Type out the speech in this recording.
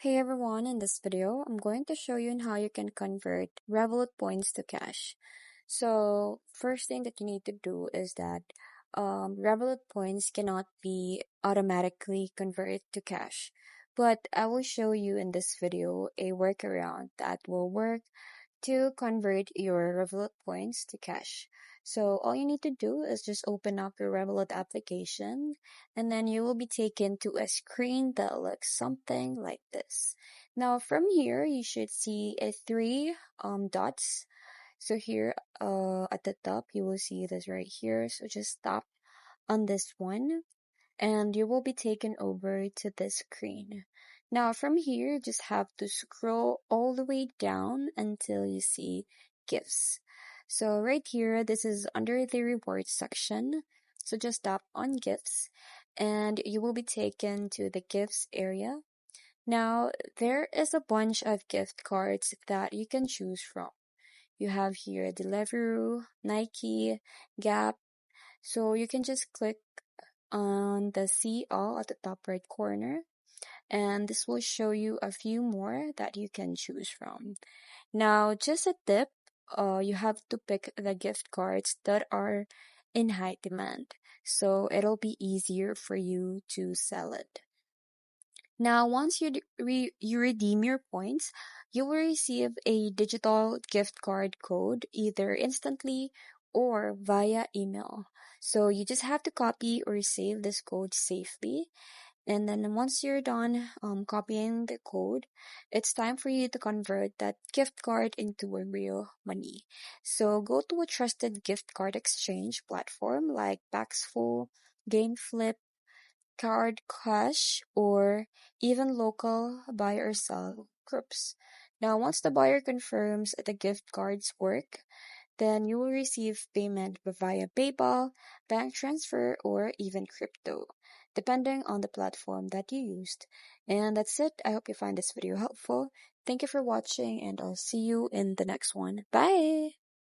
Hey everyone, in this video, I'm going to show you on how you can convert Revolut points to cash. So, first thing that you need to do is that Revolut points cannot be automatically converted to cash. But I will show you in this video a workaround that will work to convert your Revolut points to cash. So all you need to do is just open up your Revolut application and then you will be taken to a screen that looks something like this. Now from here you should see a three dots. So here at the top you will see this right here. So just tap on this one and you will be taken over to this screen. Now from here, you just have to scroll all the way down until you see gifts. So right here, this is under the rewards section. So just tap on gifts and you will be taken to the gifts area. Now there is a bunch of gift cards that you can choose from. You have here Deliveroo, Nike, Gap. So you can just click on the see all at the top right corner, and this will show you a few more that you can choose from. Now, just a tip, you have to pick the gift cards that are in high demand, so it'll be easier for you to sell it. Now, once you redeem your points, you will receive a digital gift card code either instantly or via email. So you just have to copy or save this code safely. And then once you're done copying the code, it's time for you to convert that gift card into a real money. So go to a trusted gift card exchange platform like Paxful, GameFlip, Card Cash, or even local buy or sell groups. Now, once the buyer confirms the gift cards work, then you will receive payment via PayPal, bank transfer, or even crypto, depending on the platform that you used. And that's it. I hope you find this video helpful. Thank you for watching, and I'll see you in the next one. Bye!